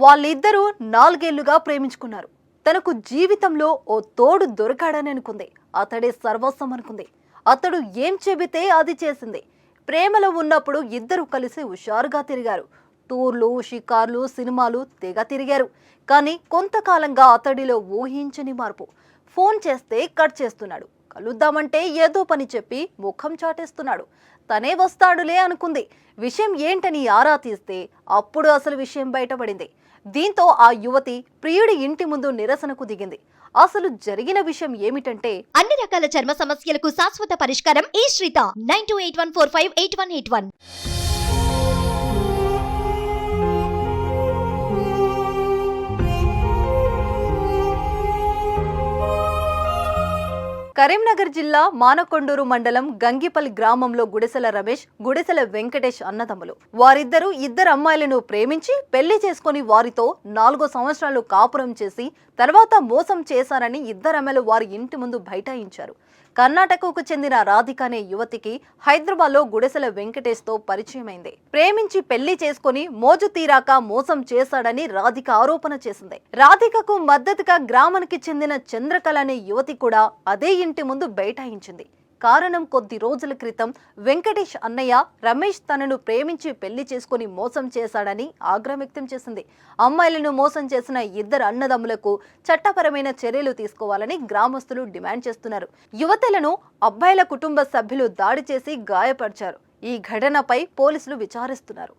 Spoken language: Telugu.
వాళ్ళిద్దరూ 4 ఏళ్లుగా ప్రేమించుకున్నారు. తనకు జీవితంలో ఓ తోడు దొరకాడని అనుకుంది. అతడే సర్వస్వం అనుకుంది. అతడు ఏం చెబితే అది చేసింది. ప్రేమలో ఉన్నప్పుడు ఇద్దరు కలిసి హుషారుగా తిరిగారు. టూర్లు, షికార్లు, సినిమాలు తెగ తిరిగారు. కానీ కొంతకాలంగా అతడిలో ఊహించని మార్పు. ఫోన్ చేస్తే కట్ చేస్తున్నాడు. కలుద్దామంటే ఏదో పని చెప్పి ముఖం చాటేస్తున్నాడు. తనే వస్తాడులే అనుకుంది. విషయం ఏంటని ఆరా తీస్తే అప్పుడు అసలు విషయం బయటపడింది. దీంతో ఆ యువతి ప్రియుడి ఇంటి ముందు నిరసనకు దిగింది. అసలు జరిగిన విషయం ఏమిటంటే, అన్ని రకాల చర్మ సమస్యలకు శాశ్వత పరిష్కారం ఈ శ్రీత 9281458181. కరీంనగర్ జిల్లా మానకొండూరు మండలం గంగిపల్లి గ్రామంలో గుడిసెల రమేష్, గుడిసెల వెంకటేష్ అన్నదమ్ములు. వారిద్దరూ ఇద్దరు అమ్మాయిలను ప్రేమించి పెళ్లి చేసుకుని వారితో 4 సంవత్సరాలు కాపురం చేసి తర్వాత మోసం చేశారని ఇద్దరమ్మలు వారి ఇంటి ముందు బైఠాయించారు. కర్ణాటకకు చెందిన రాధిక అనే యువతికి హైదరాబాద్ లో గుడిసెల వెంకటేష్ తో పరిచయమైంది. ప్రేమించి పెళ్లి చేసుకుని మోజు తీరాక మోసం చేశాడని రాధిక ఆరోపణ చేసింది. రాధికకు మద్దతుగా గ్రామానికి చెందిన చంద్రకళ అనే యువతి కూడా అదే ఇంటి ముందు బైఠాయించింది. కారణం, కొద్ది రోజుల క్రితం వెంకటేష్ అన్నయ్య రమేష్ తనను ప్రేమించి పెళ్లి చేసుకుని మోసం చేశాడని ఆగ్రహం వ్యక్తం చేసింది. అమ్మాయిలను మోసం చేసిన ఇద్దరు అన్నదమ్ములకు చట్టపరమైన చర్యలు తీసుకోవాలని గ్రామస్తులు డిమాండ్ చేస్తున్నారు. యువతులను అబ్బాయిల కుటుంబ సభ్యులు దాడి చేసి గాయపరిచారు. ఈ ఘటనపై పోలీసులు విచారిస్తున్నారు.